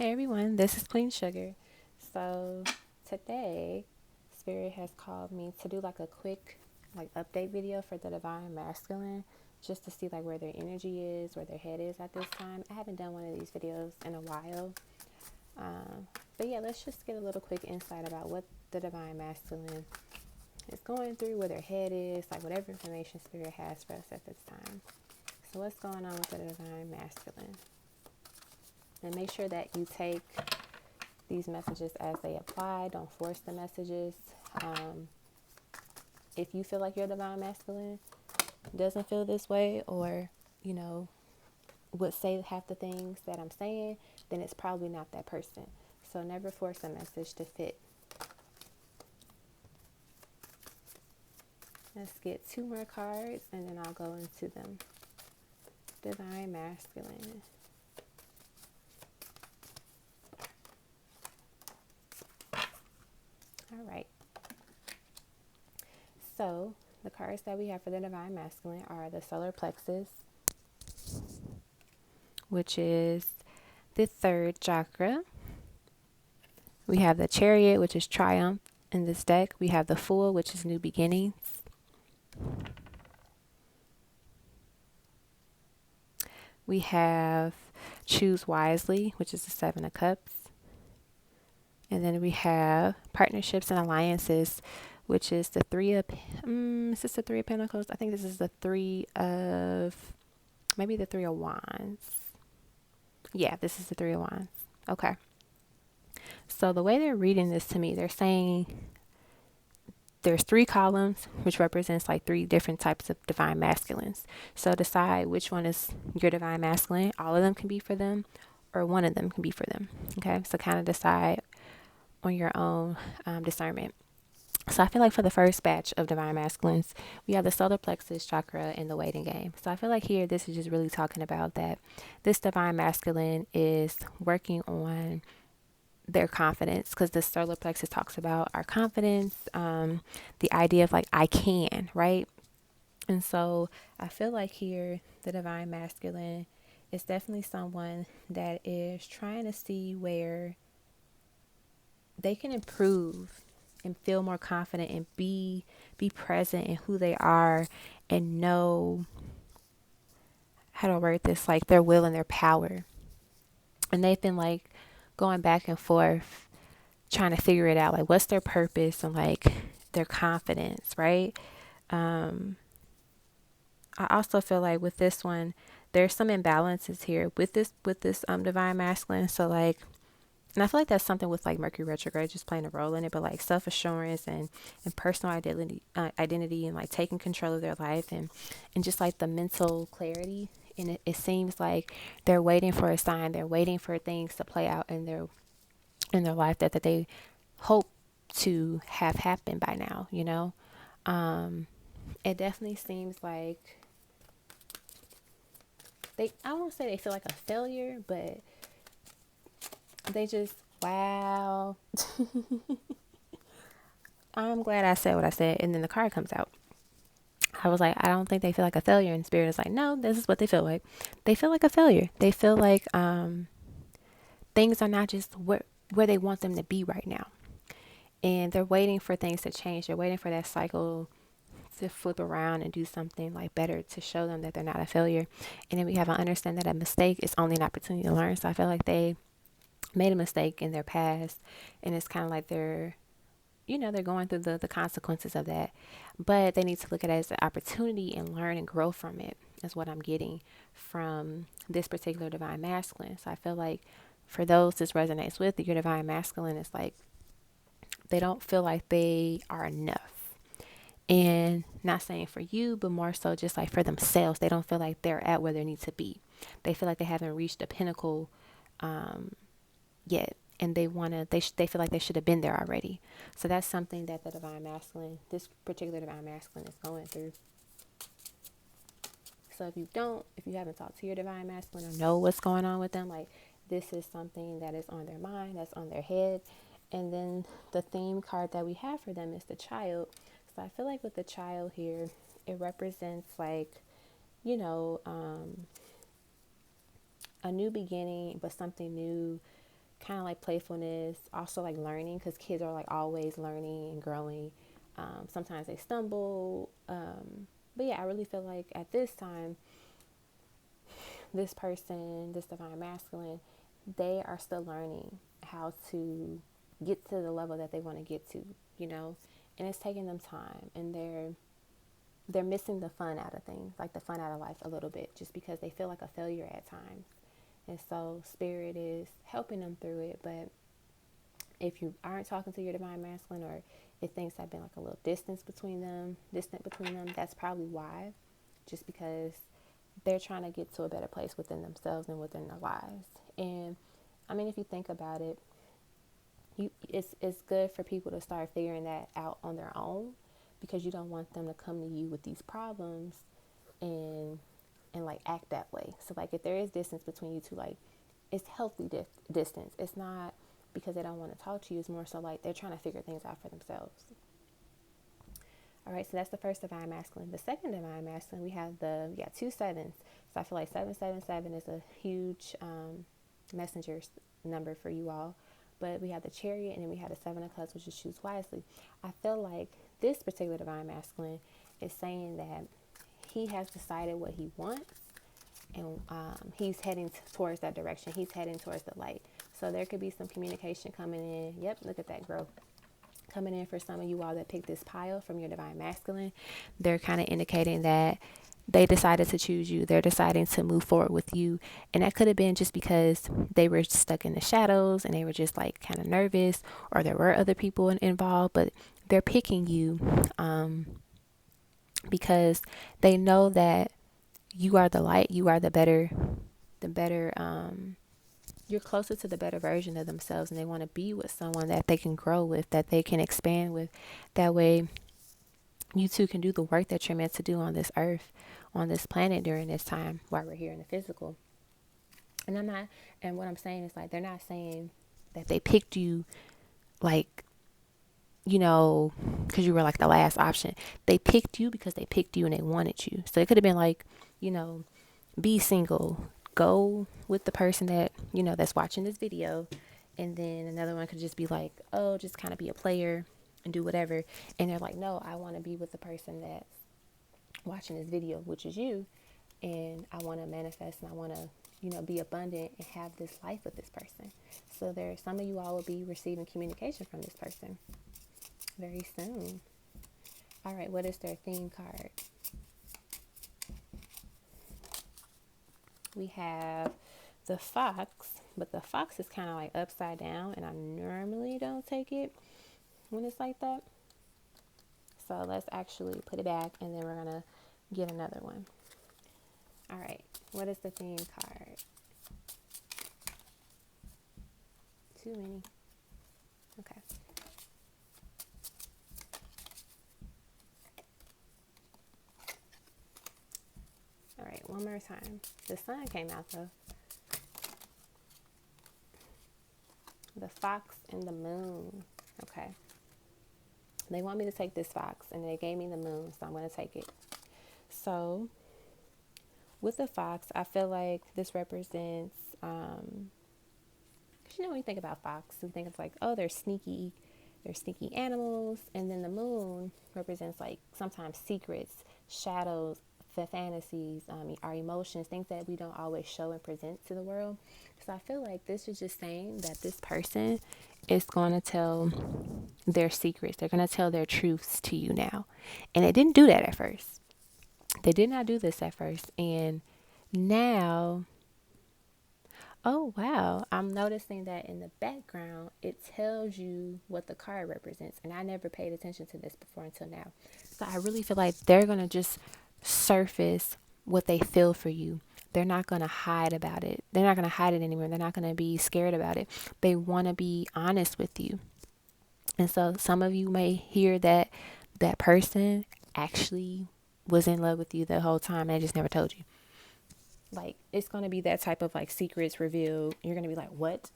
Hey everyone, this is Queen Sugar. So today, Spirit has called me to do like a quick update video for the Divine Masculine, just to see like where their energy is, where their head is at this time. I haven't done one of these videos in a while, but yeah, let's just get a little quick insight about what the Divine Masculine is going through, where their head is, like whatever information Spirit has for us at this time. So what's going on with the Divine Masculine? And make sure that you take these messages as they apply. Don't force the messages. If you feel like your divine masculine doesn't feel this way, or would say half the things that I'm saying, then it's probably not that person. So never force a message to fit. Let's get two more cards and then I'll go into them. Divine masculine. All right. So the cards that we have for the divine masculine are the solar plexus, which is the third chakra. We have the Chariot, which is triumph in this deck. We have the Fool, which is new beginnings. We have Choose Wisely, which is the Seven of Cups. And then we have Partnerships and Alliances, which is the Three of... is this the Three of Pentacles? I think this is the Three of... maybe the Three of Wands. Yeah, this is the Three of Wands. Okay. So the way they're reading this to me, they're saying there's three columns, which represents like three different types of divine masculines. So decide which one is your divine masculine. All of them can be for them, or one of them can be for them. Okay, so kind of decide on your own discernment. So I feel like for the first batch of divine masculines, we have the solar plexus chakra in the waiting game. So I feel like here, this is just really talking about that this divine masculine is working on their confidence, because the solar plexus talks about our confidence, the idea of like I can, right? And so I feel like here the divine masculine is definitely someone that is trying to see where they can improve and feel more confident and be present in who they are, and know how to word this, like their will and their power. And they've been like going back and forth trying to figure it out, like what's their purpose and like their confidence, right? I also feel like with this one, there's some imbalances here with this divine masculine. So like, and I feel like that's something with like Mercury retrograde just playing a role in it, but like self-assurance and personal identity and like taking control of their life and just like the mental clarity. And it seems like they're waiting for a sign, they're waiting for things to play out in their life that they hope to have happened by now, It definitely seems like I won't say they feel like a failure, but they just, wow. I'm glad I said what I said. And then the card comes out. I was like, I don't think they feel like a failure. And Spirit is like, no, this is what they feel like. They feel like a failure. They feel like things are not just where they want them to be right now. And they're waiting for things to change. They're waiting for that cycle to flip around and do something like better to show them that they're not a failure. And then we have to understand that a mistake is only an opportunity to learn. So I feel like they made a mistake in their past, and it's kind of like they're going through the consequences of that, but they need to look at it as an opportunity and learn and grow from it, is what I'm getting from this particular divine masculine. So I feel like for those this resonates with, your divine masculine is like they don't feel like they are enough. And not saying for you, but more so just like for themselves, they don't feel like they're at where they need to be. They feel like they haven't reached the pinnacle yet, and they feel like they should have been there already. So that's something that the divine masculine, this particular divine masculine, is going through. So if you haven't talked to your divine masculine or know what's going on with them, like this is something that is on their mind, that's on their head. And then the theme card that we have for them is the child. So I feel like with the child here, it represents like, a new beginning, but something new kind of like playfulness, also like learning, because kids are like always learning and growing. Sometimes they stumble. But yeah, I really feel like at this time, this person, this divine masculine, they are still learning how to get to the level that they want to get to, you know, and it's taking them time, and they're missing the fun out of things, like the fun out of life a little bit, just because they feel like a failure at times. And so spirit is helping them through it. But if you aren't talking to your divine masculine, or if things have been like a little distant between them, that's probably why. Just because they're trying to get to a better place within themselves and within their lives. And I mean, if you think about it, it's good for people to start figuring that out on their own, because you don't want them to come to you with these problems and like act that way. So like if there is distance between you two, like it's healthy distance. It's not because they don't want to talk to you. It's more so like they're trying to figure things out for themselves. All right, so that's the first divine masculine. The second divine masculine, we got 2 sevens. So I feel like 777 is a huge messenger number for you all. But we have the Chariot, and then we have the 7 of Cups, which is choose wisely. I feel like this particular divine masculine is saying that he has decided what he wants, and he's heading towards that direction. He's heading towards the light. So there could be some communication coming in. Yep, look at that growth coming in for some of you all that picked this pile from your divine masculine. They're kind of indicating that they decided to choose you. They're deciding to move forward with you. And that could have been just because they were stuck in the shadows and they were just like kind of nervous, or there were other people involved, but they're picking you because they know that you are the light, you are the better, you're closer to the better version of themselves, and they want to be with someone that they can grow with, that they can expand with. That way you two can do the work that you're meant to do on this earth, on this planet during this time while we're here in the physical. And what I'm saying is like, they're not saying that they picked you like, you know, because you were like the last option. They picked you because they picked you and they wanted you. So it could have been like, you know, be single, go with the person that, you know, that's watching this video. And then another one could just be like, oh, just kind of be a player and do whatever. And they're like, no, I want to be with the person that's watching this video, which is you. And I want to manifest, and I want to, you know, be abundant and have this life with this person. So some of you all will be receiving communication from this person very soon. All right, what is their theme card? We have the fox, but the fox is kind of like upside down, and I normally don't take it when it's like that. So let's actually put it back, and then we're going to get another one. All right, what is the theme card? Too many. Okay. All right, one more time. The sun came out though. The fox and the moon. Okay. They want me to take this fox, and they gave me the moon, so I'm going to take it. So with the fox, I feel like this represents, because you know, when you think about fox, you think it's like, oh, they're sneaky animals. And then the moon represents like sometimes secrets, shadows, the fantasies, our emotions, things that we don't always show and present to the world. So I feel like this is just saying that this person is going to tell their secrets. They're going to tell their truths to you now. And they didn't do that at first. They did not do this at first. And now, oh wow, I'm noticing that in the background, it tells you what the card represents. And I never paid attention to this before until now. So I really feel like they're going to just surface what they feel for you. They're not going to hide about it. They're not going to hide it anymore. They're not going to be scared about it. They want to be honest with you. And so some of you may hear that that person actually was in love with you the whole time, and they just never told you. Like, it's going to be that type of like secrets revealed. You're going to be like, what?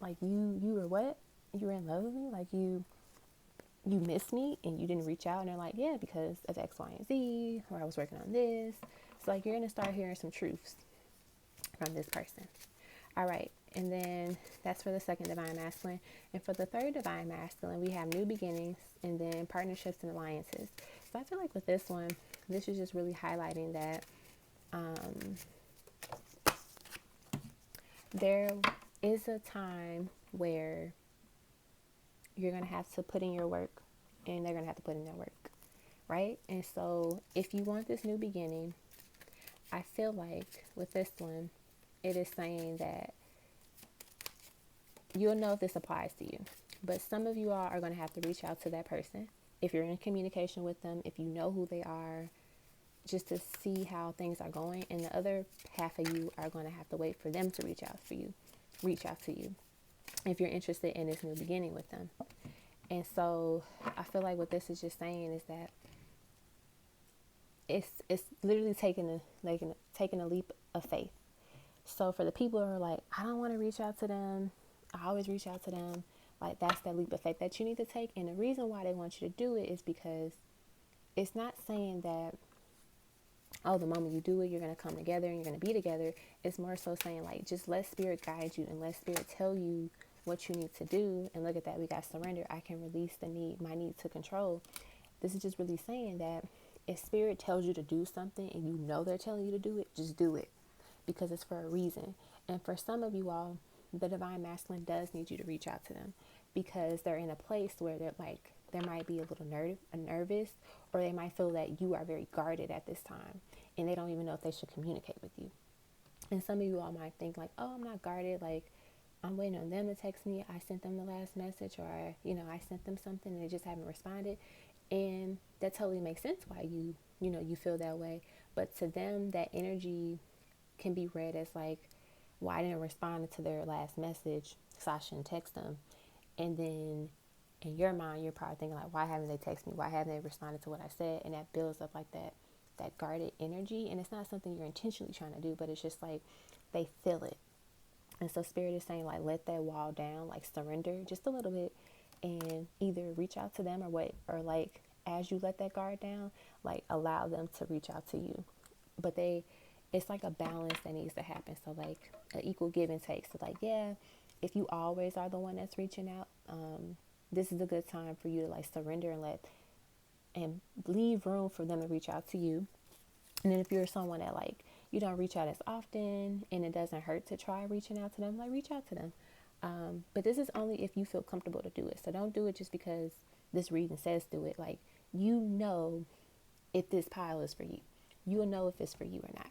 Like you were what? You were in love with me? Like you missed me and you didn't reach out? And they're like, yeah, because of X, Y, and Z, or I was working on this. So like, you're going to start hearing some truths from this person. All right. And then that's for the second divine masculine. And for the third divine masculine, we have new beginnings and then partnerships and alliances. So I feel like with this one, this is just really highlighting that there is a time where you're going to have to put in your work and they're going to have to put in their work, right? And so if you want this new beginning, I feel like with this one, it is saying that you'll know if this applies to you. But some of you all are going to have to reach out to that person. If you're in communication with them, if you know who they are, just to see how things are going. And the other half of you are going to have to wait for them to reach out to you if you're interested in this new beginning with them. And so I feel like what this is just saying is that it's literally taking a leap of faith. So for the people who are like, I don't want to reach out to them, I always reach out to them, like that's that leap of faith that you need to take. And the reason why they want you to do it is because it's not saying that, oh, the moment you do it, you're going to come together and you're going to be together. It's more so saying like, just let spirit guide you and let spirit tell you what you need to do. And look at that, we got surrender. I can release my need to control. This is just really saying that if spirit tells you to do something and you know they're telling you to do it, just do it because it's for a reason. And for some of you all, the divine masculine does need you to reach out to them because they're in a place where they're like, there might be a little nervous, or they might feel that you are very guarded at this time and they don't even know if they should communicate with you. And some of you all might think like, oh, I'm not guarded, like I'm waiting on them to text me, I sent them the last message, or I sent them something and they just haven't responded. And that totally makes sense why you feel that way. But to them, that energy can be read as like, well, I didn't respond to their last message, so I shouldn't text them. And then in your mind, you're probably thinking like, why haven't they texted me? Why haven't they responded to what I said? And that builds up like that guarded energy. And it's not something you're intentionally trying to do, but it's just like they feel it. And so spirit is saying like, let that wall down, like surrender just a little bit and either reach out to them or like, as you let that guard down, like allow them to reach out to you. But it's like a balance that needs to happen. So like an equal give and take. So like, yeah, if you always are the one that's reaching out, this is a good time for you to like surrender and leave room for them to reach out to you. And then if you're someone that like, you don't reach out as often and it doesn't hurt to try reaching out to them, like reach out to them. But this is only if you feel comfortable to do it. So don't do it just because this reading says do it. Like, if this pile is for you, you'll know if it's for you or not.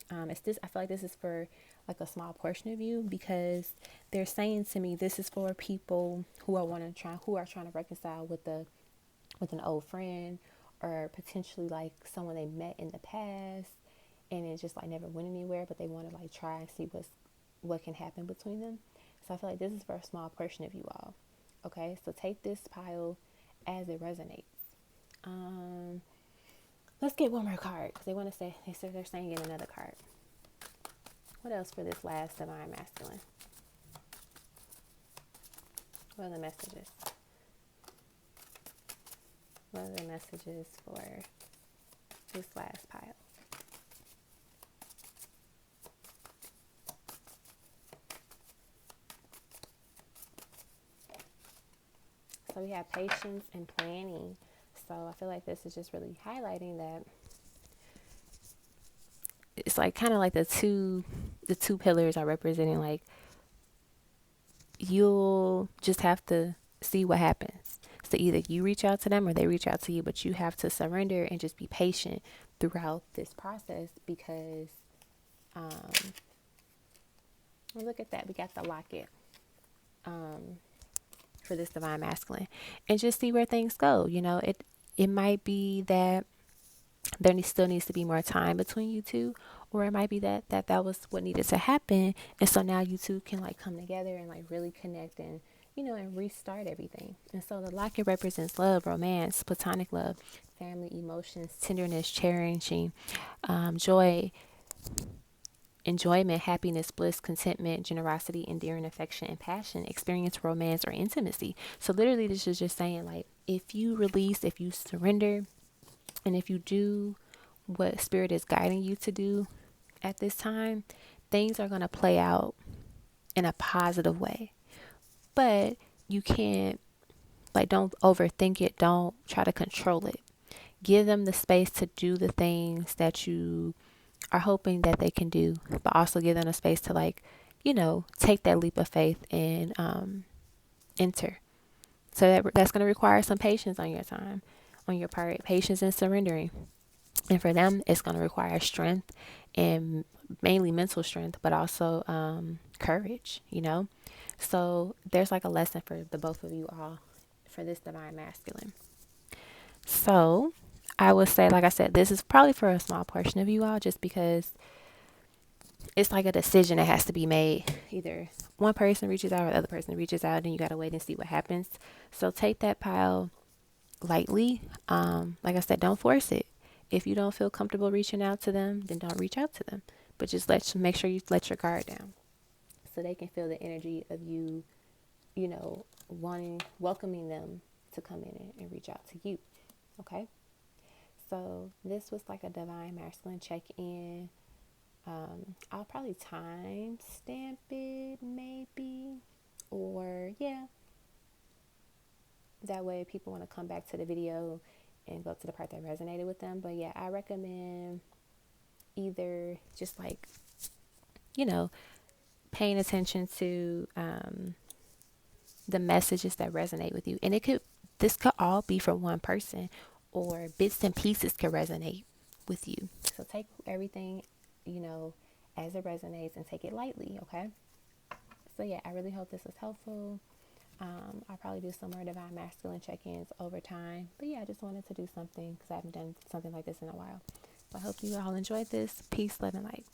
I feel like this is for like a small portion of you because they're saying to me, this is for people who are trying to reconcile with an old friend or potentially like someone they met in the past and it just like never went anywhere, but they want to like try and see what can happen between them. So I feel like this is for a small portion of you all. Okay, so take this pile as it resonates. Let's get one more card because they're saying get another card. What else for this last divine masculine? What are the messages? What are the messages for this last pile? So we have patience and planning. So I feel like this is just really highlighting that it's like kind of like the two pillars are representing like you'll just have to see what happens. So either you reach out to them or they reach out to you, but you have to surrender and just be patient throughout this process because look at that, we got the locket for this divine masculine, and just see where things go. It might be that there still needs to be more time between you two, or it might be that was what needed to happen, and so now you two can like come together and like really connect and and restart everything. And so the locket represents love, romance, platonic love, family, emotions, tenderness, cherishing, joy, enjoyment, happiness, bliss, contentment, generosity, endearing affection, and passion, experience, romance, or intimacy. So literally this is just saying like, if you release, if you surrender, and if you do what spirit is guiding you to do at this time, things are going to play out in a positive way. But you can't, like, don't overthink it. Don't try to control it. Give them the space to do the things that you are hoping that they can do, but also give them the space to, like, take that leap of faith and enter. So that's going to require some patience on your part, patience and surrendering. And for them, it's going to require strength, and mainly mental strength, but also courage, So there's like a lesson for the both of you all for this divine masculine. So I would say, like I said, this is probably for a small portion of you all, just because it's like a decision that has to be made. Either one person reaches out or the other person reaches out, and you got to wait and see what happens. So take that pile lightly. Like I said, don't force it. If you don't feel comfortable reaching out to them, then don't reach out to them. But just make sure you let your guard down, so they can feel the energy of you, welcoming them to come in and reach out to you. Okay. So this was like a divine masculine check-in. I'll probably time stamp it, maybe, or yeah. That way people want to come back to the video and go to the part that resonated with them. But yeah, I recommend either just like, paying attention to the messages that resonate with you. And this could all be for one person, or bits and pieces could resonate with you. So take everything, as it resonates, and take it lightly, okay? So yeah, I really hope this was helpful. I'll probably do some more divine masculine check-ins over time. But yeah, I just wanted to do something because I haven't done something like this in a while. So I hope you all enjoyed this. Peace, love, and light.